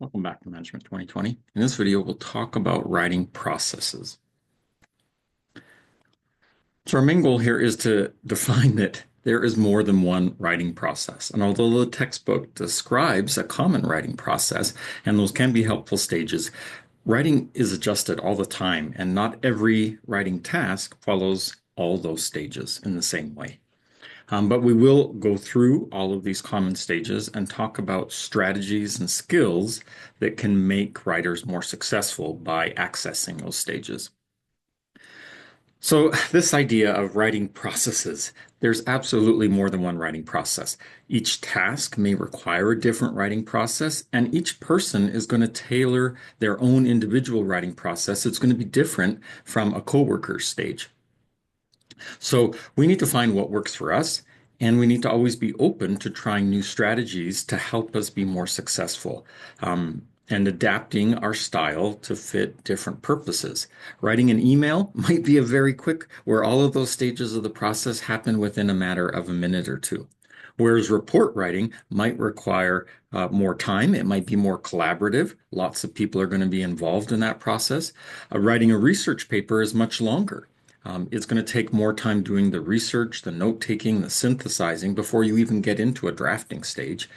Welcome back to Management 2020. In this video, we'll talk about writing processes. So our main goal here is to define that there is more than one writing process. And although the textbook describes a common writing process, and those can be helpful stages, writing is adjusted all the time, and not every writing task follows all those stages in the same way. But we will go through all of these common stages and talk about strategies and skills that can make writers more successful by accessing those stages. So this idea of writing processes, there's absolutely more than one writing process. Each task may require a different writing process, and each person is going to tailor their own individual writing process. It's going to be different from a coworker's stage. So we need to find what works for us, and we need to always be open to trying new strategies to help us be more successful, and adapting our style to fit different purposes. Writing an email might be a very quick, where all of those stages of the process happen within a matter of a minute or two. Whereas report writing might require more time. It might be more collaborative. Lots of people are going to be involved in that process. Writing a research paper is much longer. It's going to take more time doing the research, the note-taking, the synthesizing before you even get into a drafting stage.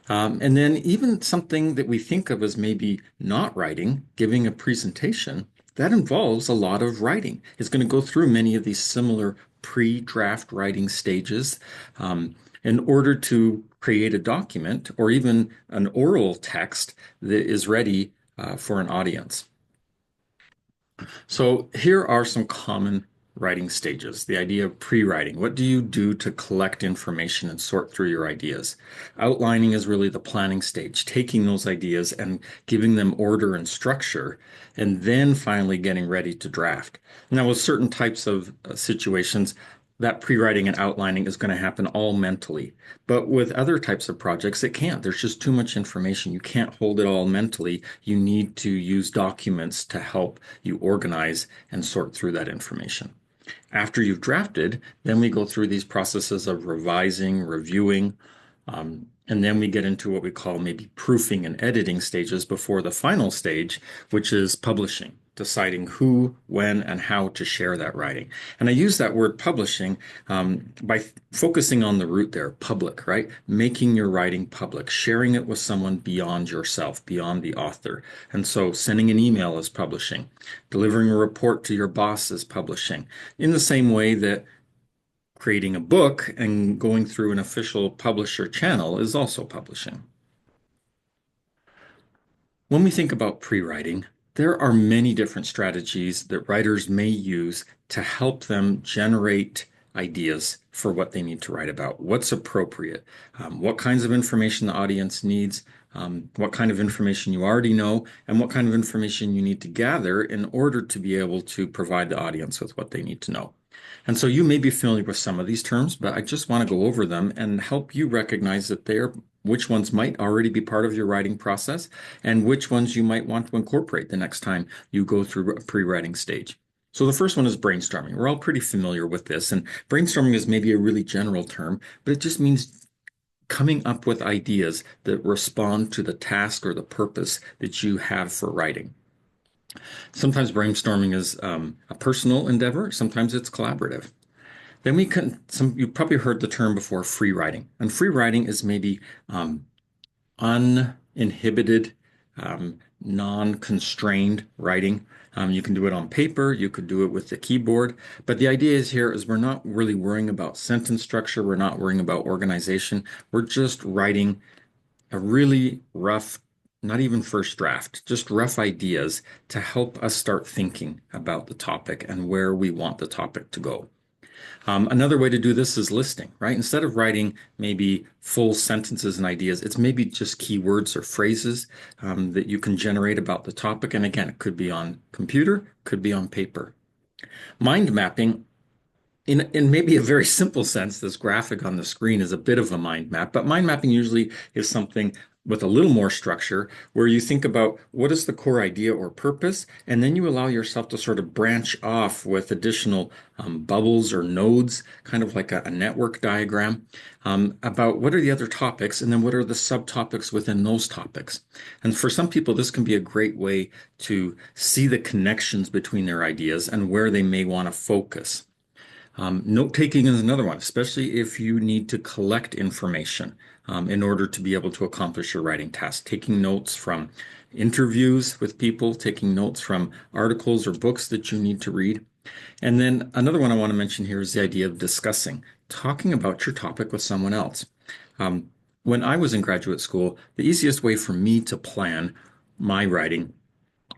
And then even something that we think of as maybe not writing, giving a presentation, that involves a lot of writing. It's going to go through many of these similar pre-draft writing stages in order to create a document or even an oral text that is ready for an audience. So here are some common writing stages. The idea of pre-writing. What do you do to collect information and sort through your ideas? Outlining is really the planning stage, taking those ideas and giving them order and structure, and then finally getting ready to draft. Now, with certain types of situations, that pre-writing and outlining is going to happen all mentally. But with other types of projects, it can't. There's just too much information. You can't hold it all mentally. You need to use documents to help you organize and sort through that information. After you've drafted, then we go through these processes of revising, reviewing, and then we get into what we call maybe proofing and editing stages before the final stage, which is publishing, deciding who, when, and how to share that writing. And I use that word publishing by focusing on the root there, public, right? Making your writing public, sharing it with someone beyond yourself, beyond the author. And so sending an email is publishing. Delivering a report to your boss is publishing. In the same way that creating a book and going through an official publisher channel is also publishing. When we think about pre-writing, there are many different strategies that writers may use to help them generate ideas for what they need to write about, what's appropriate, what kinds of information the audience needs, what kind of information you already know, and what kind of information you need to gather in order to be able to provide the audience with what they need to know. And so you may be familiar with some of these terms, but I just want to go over them and help you recognize that which ones might already be part of your writing process and which ones you might want to incorporate the next time you go through a pre-writing stage. So the first one is brainstorming. We're all pretty familiar with this, and brainstorming is maybe a really general term, but it just means coming up with ideas that respond to the task or the purpose that you have for writing. Sometimes brainstorming is a personal endeavor. Sometimes it's collaborative. Then you probably heard the term before, free writing. And free writing is maybe uninhibited, non-constrained writing. You can do it on paper, you could do it with the keyboard. But the idea is we're not really worrying about sentence structure, we're not worrying about organization. We're just writing a really rough, not even first draft, just rough ideas to help us start thinking about the topic and where we want the topic to go. Another way to do this is listing, right? Instead of writing maybe full sentences and ideas, it's maybe just keywords or phrases that you can generate about the topic. And again, it could be on computer, could be on paper. Mind mapping, in maybe a very simple sense, this graphic on the screen is a bit of a mind map, but mind mapping usually is something with a little more structure, where you think about what is the core idea or purpose, and then you allow yourself to sort of branch off with additional bubbles or nodes, kind of like a network diagram, about what are the other topics, and then what are the subtopics within those topics. And for some people, this can be a great way to see the connections between their ideas and where they may want to focus. Note taking is another one, especially if you need to collect information in order to be able to accomplish your writing task. Taking notes from interviews with people, taking notes from articles or books that you need to read. And then another one I want to mention here is the idea of discussing, talking about your topic with someone else. When I was in graduate school, the easiest way for me to plan my writing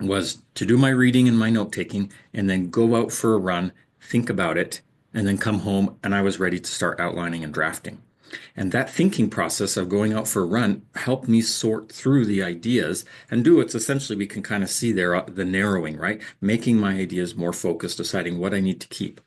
was to do my reading and my note taking and then go out for a run, think about it, and then come home and I was ready to start outlining and drafting. And that thinking process of going out for a run helped me sort through the ideas and do what's essentially we can kind of see there the narrowing, right? Making my ideas more focused, deciding what I need to keep.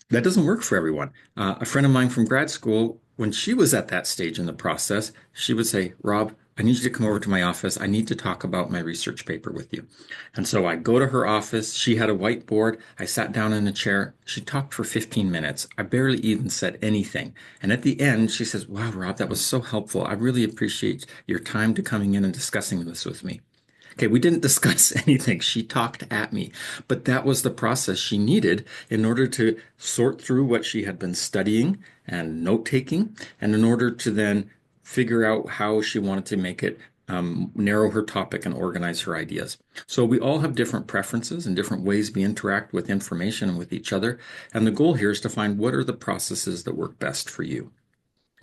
That doesn't work for everyone. A friend of mine from grad school, when she was at that stage in the process, she would say, Rob, I need you to come over to my office. I need to talk about my research paper with you. And so I go to her office. She had a whiteboard. I sat down in a chair. She talked for 15 minutes. I barely even said anything. And at the end, she says, wow, Rob, that was so helpful. I really appreciate your time to coming in and discussing this with me. Okay, we didn't discuss anything. She talked at me, but that was the process she needed in order to sort through what she had been studying and note taking, and in order to then figure out how she wanted to make it narrow her topic and organize her ideas. So we all have different preferences and different ways we interact with information and with each other. And the goal here is to find what are the processes that work best for you.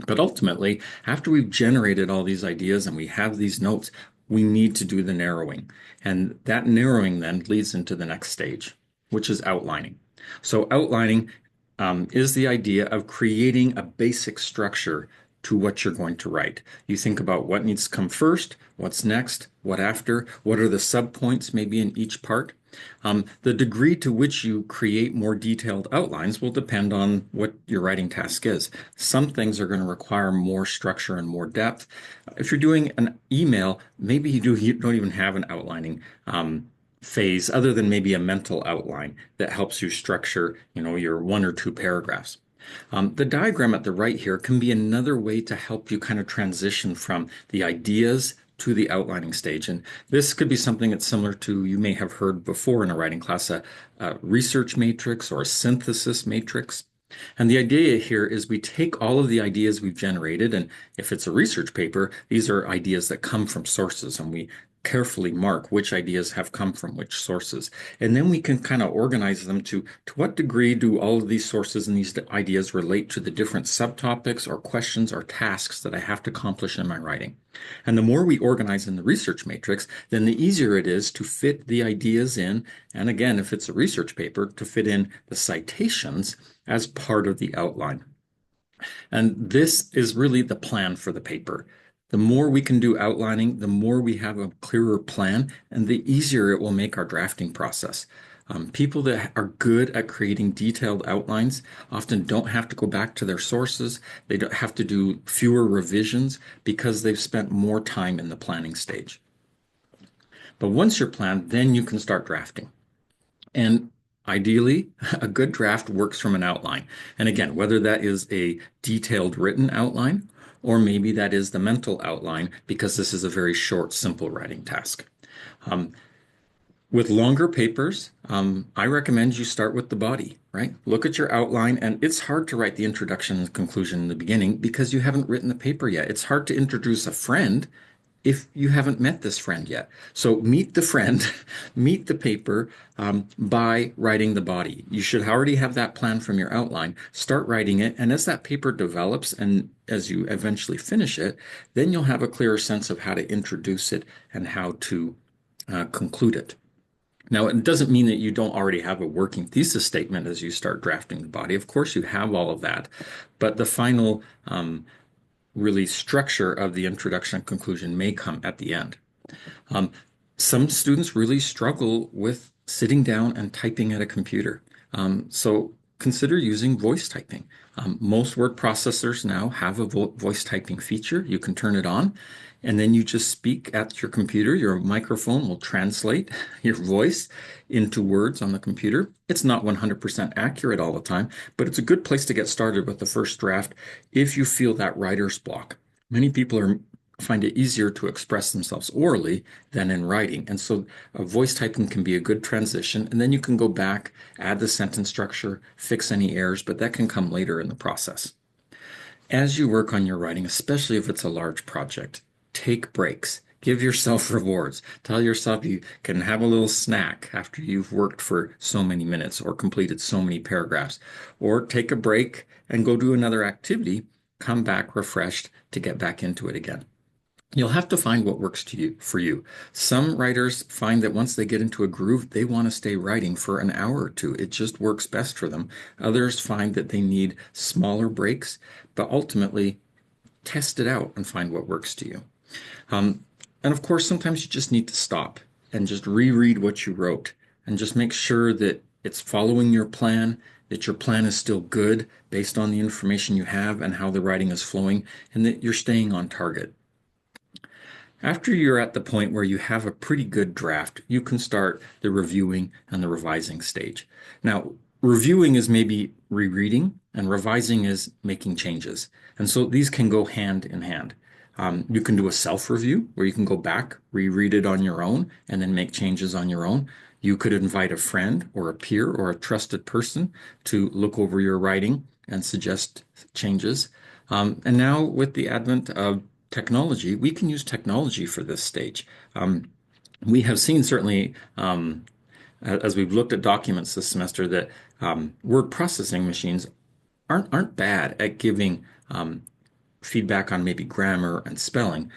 But ultimately, after we've generated all these ideas and we have these notes, we need to do the narrowing. And that narrowing then leads into the next stage, which is outlining. So outlining is the idea of creating a basic structure to what you're going to write. You think about what needs to come first, what's next, what after, what are the subpoints maybe in each part. The degree to which you create more detailed outlines will depend on what your writing task is. Some things are going to require more structure and more depth. If you're doing an email, maybe you don't even have an outlining phase other than maybe a mental outline that helps you structure, your one or two paragraphs. The diagram at the right here can be another way to help you kind of transition from the ideas to the outlining stage. And this could be something that's similar to, you may have heard before in a writing class, a research matrix or a synthesis matrix. And the idea here is we take all of the ideas we've generated, and if it's a research paper, these are ideas that come from sources, and we carefully mark which ideas have come from which sources. And then we can kind of organize them to what degree do all of these sources and these ideas relate to the different subtopics or questions or tasks that I have to accomplish in my writing. And the more we organize in the research matrix, then the easier it is to fit the ideas in. And again, if it's a research paper, to fit in the citations as part of the outline. And this is really the plan for the paper. The more we can do outlining, the more we have a clearer plan, and the easier it will make our drafting process. People that are good at creating detailed outlines often don't have to go back to their sources. They don't have to do fewer revisions because they've spent more time in the planning stage. But once you're planned, then you can start drafting. And ideally, a good draft works from an outline. And again, whether that is a detailed written outline, or maybe that is the mental outline, because this is a very short, simple writing task. With longer papers, I recommend you start with the body, right? Look at your outline, and it's hard to write the introduction and conclusion in the beginning because you haven't written the paper yet. It's hard to introduce a friend if you haven't met this friend yet. So meet the friend, meet the paper by writing the body. You should already have that plan from your outline. Start writing it, and as that paper develops and as you eventually finish it, then you'll have a clearer sense of how to introduce it and how to conclude it. Now, it doesn't mean that you don't already have a working thesis statement as you start drafting the body. Of course, you have all of that, but the final really structure of the introduction and conclusion may come at the end. Some students really struggle with sitting down and typing at a computer. So consider using voice typing. Most word processors now have a voice typing feature. You can turn it on, and then you just speak at your computer. Your microphone will translate your voice into words on the computer. It's not 100% accurate all the time, but it's a good place to get started with the first draft if you feel that writer's block. Many people find it easier to express themselves orally than in writing. And so voice typing can be a good transition. And then you can go back, add the sentence structure, fix any errors, but that can come later in the process. As you work on your writing, especially if it's a large project, take breaks. Give yourself rewards. Tell yourself you can have a little snack after you've worked for so many minutes or completed so many paragraphs. Or take a break and go do another activity. Come back refreshed to get back into it again. You'll have to find what works for you. Some writers find that once they get into a groove, they want to stay writing for an hour or two. It just works best for them. Others find that they need smaller breaks, but ultimately test it out and find what works to you. Um, and of course, sometimes you just need to stop and just reread what you wrote and just make sure that it's following your plan, that your plan is still good based on the information you have and how the writing is flowing, and that you're staying on target. After you're at the point where you have a pretty good draft, you can start the reviewing and the revising stage. Now, reviewing is maybe rereading, and revising is making changes. And so these can go hand in hand. You can do a self-review where you can go back, reread it on your own, and then make changes on your own. You could invite a friend or a peer or a trusted person to look over your writing and suggest changes. And now, with the advent of technology, we can use technology for this stage. We have seen certainly, as we've looked at documents this semester, that word processing machines aren't bad at giving feedback on maybe grammar and spelling.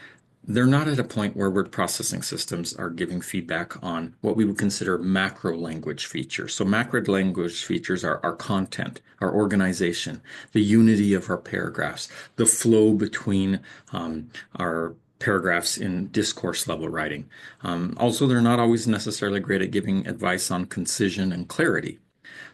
They're not at a point where word processing systems are giving feedback on what we would consider macro language features. So macro language features are our content, our organization, the unity of our paragraphs, the flow between our paragraphs in discourse level writing. Also, they're not always necessarily great at giving advice on concision and clarity.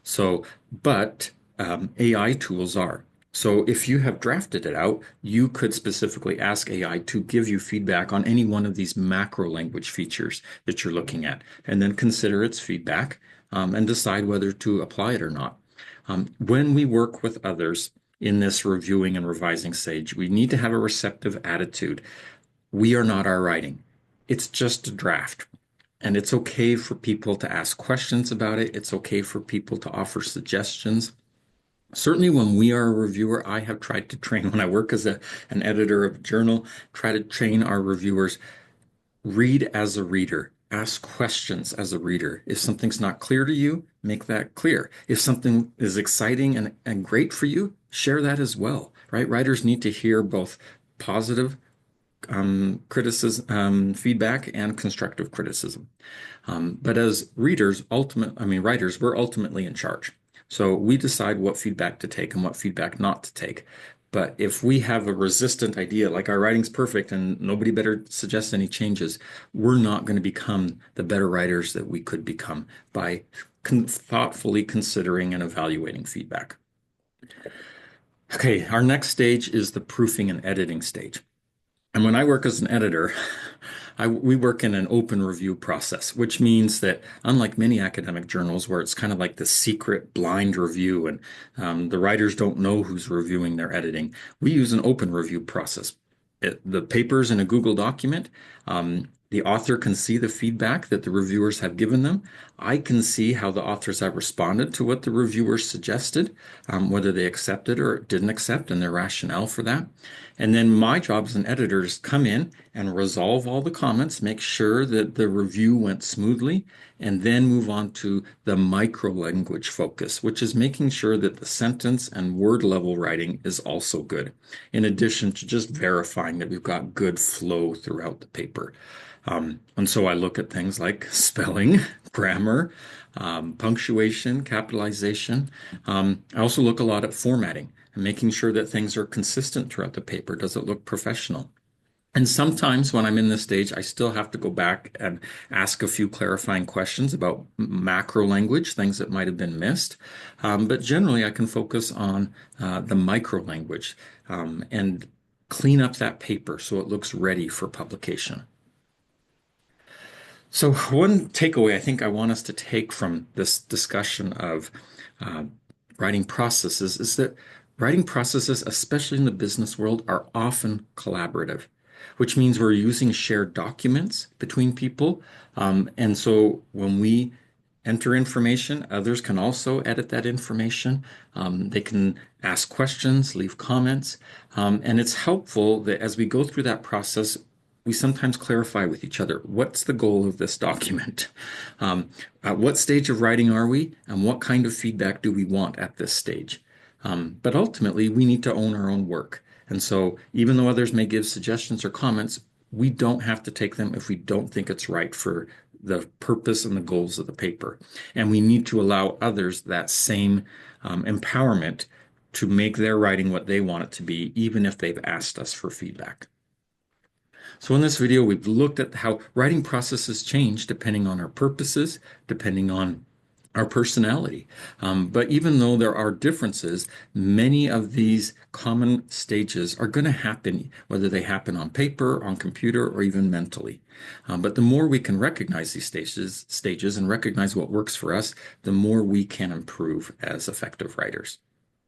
So, but AI tools are. So if you have drafted it out, you could specifically ask AI to give you feedback on any one of these macro language features that you're looking at, and then consider its feedback and decide whether to apply it or not. When we work with others in this reviewing and revising stage, we need to have a receptive attitude. We are not our writing. It's just a draft. And it's okay for people to ask questions about it. It's okay for people to offer suggestions. Certainly, when we are a reviewer, I have tried to train, when I work as an editor of a journal, try to train our reviewers, read as a reader, ask questions as a reader. If something's not clear to you, make that clear. If something is exciting and great for you, share that as well, right? Writers need to hear both positive criticism, feedback, and constructive criticism. But as writers, we're ultimately in charge. So we decide what feedback to take and what feedback not to take. But if we have a resistant idea, like our writing's perfect and nobody better suggest any changes, we're not going to become the better writers that we could become by thoughtfully considering and evaluating feedback. Okay, our next stage is the proofing and editing stage. And when I work as an editor, we work in an open review process, which means that unlike many academic journals where it's kind of like the secret blind review and the writers don't know who's reviewing their editing, we use an open review process. The paper's in a Google document. The author can see the feedback that the reviewers have given them. I can see how the authors have responded to what the reviewers suggested, whether they accepted or didn't accept, and their rationale for that. And then my job as an editor is come in and resolve all the comments, make sure that the review went smoothly, and then move on to the micro language focus, which is making sure that the sentence and word level writing is also good, in addition to just verifying that we've got good flow throughout the paper. And so I look at things like spelling, grammar, punctuation, capitalization. I also look a lot at formatting and making sure that things are consistent throughout the paper. Does it look professional? And sometimes when I'm in this stage, I still have to go back and ask a few clarifying questions about macro language, things that might have been missed. But generally, I can focus on the micro language and clean up that paper so it looks ready for publication. So, one takeaway I think I want us to take from this discussion of uh, writing processes is that writing processes, especially in the business world, are often collaborative, which means we're using shared documents between people. And so when we enter information, others can also edit that information. They can ask questions, leave comments. And it's helpful that as we go through that process, we sometimes clarify with each other what's the goal of this document? At what stage of writing are we? And what kind of feedback do we want at this stage? But ultimately, we need to own our own work. And so, even though others may give suggestions or comments, we don't have to take them if we don't think it's right for the purpose and the goals of the paper. And we need to allow others that same empowerment to make their writing what they want it to be, even if they've asked us for feedback. So in this video, we've looked at how writing processes change depending on our purposes, depending on our personality. But even though there are differences, many of these common stages are going to happen, whether they happen on paper, on computer, or even mentally. But the more we can recognize these stages and recognize what works for us, the more we can improve as effective writers.